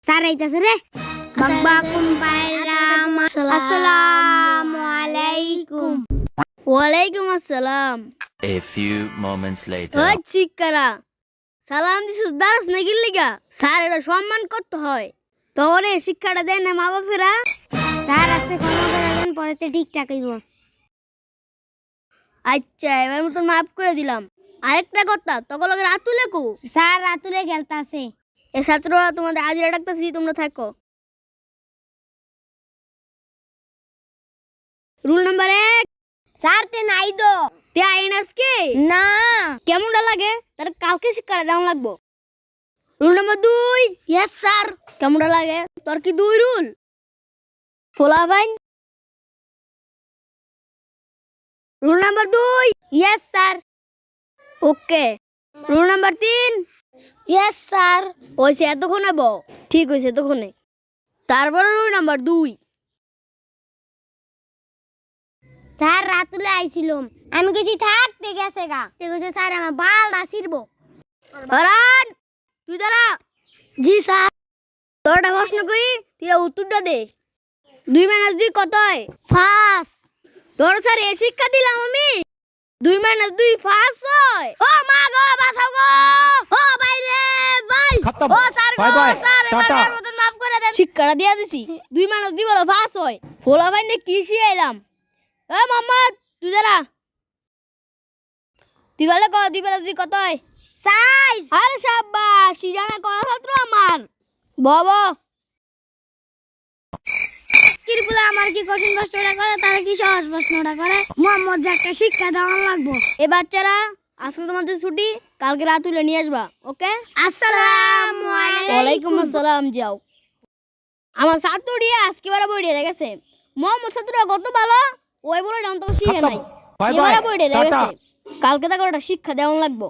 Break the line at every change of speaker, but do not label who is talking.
Sir আইতাছে রে বাকবাকুম বাইরাম আসসালামু আলাইকুম ওয়ালাইকুম আসসালাম
A few moments later.
ওই চিকারা সালাম দিছস দারাস না গিল্লিগা স্যার এটা সম্মান করতে হয় তোরে শিক্ষাটা দেন না মা বাপেরা স্যার আজকে ক্ষমা করে দেন পরেতে ঠিকঠাক হইব আচ্ছা এবার মতন মাফ করে দিলাম আরেকটা কথা তখন লগে রাতুলে কো স্যার রাতুলে খেলতাছে এই ছাত্ররা তোমাদের হাজিরা ডাকতেছি তোমরা থাকো রুল নাম্বার 1 স্যার তে নাই দো তে আইন আজকে না কেমনটা লাগে তার কালকে শিক্ষা দাও লাগবো রুল নাম্বার 2 यस স্যার কেমনটা লাগে তোর কি 2 রুল ফোলা ভাই roll number 2 yes sir okay roll number 3 yes sir ওইসে এতক্ষণে বউ ঠিক হইছে এতক্ষণে তারপর রুল নাম্বার 2 স্যার রাতুলে আইছিলাম আমি কইছি থাকতে গেছে গা তে কইছে স্যার আমার বালটা ছিড়বো হরান তুই দাঁড়া জি স্যার তোরটা প্রশ্ন করি তুই উত্তরটা দে 2 - 2 কত হয় 5 তোর স্যার এই শিক্ষা দিলাম আমি 2 - 2 5 হয় ও মা গো বাঁচাও গো ও ভাই রে ভাই ও স্যার গো স্যার এবারের মতন মাফ করে দেন শিক্ষাটা দিয়া দিছি 2 - 2 বলো 5 হয় ফোলা ভাই নে কি শিখাইলাম এ মোহাম্মদ তুই দাঁড়া তুই বলে কো 2 - 2 কত হয় 6 আরে শাবাশ জানা করা ছাত্র আমার বাবা কিরবুলা আমার কি কঠিন প্রশ্নটা করে তারা কি সহজ প্রশ্নটা করে মোহাম্মদ যে একটা শিক্ষা দেওয়া লাগবে এ বাচ্চারা আজকে তোমাদের ছুটি কালকে রাত হলে নিয়ে আসবা ওকে আসসালামু আলাইকুম আসসালাম যাও আমার ছাত্রটি আজকে বারে বই দিয়ে গেছে মোহাম্মদ ছাত্রটা কত ভালো ওই বলে ডাউন তো শিখে নাই এবারে বই দিয়ে গেছে কালকে তাকে ওটা শিক্ষা দেওয়া লাগবে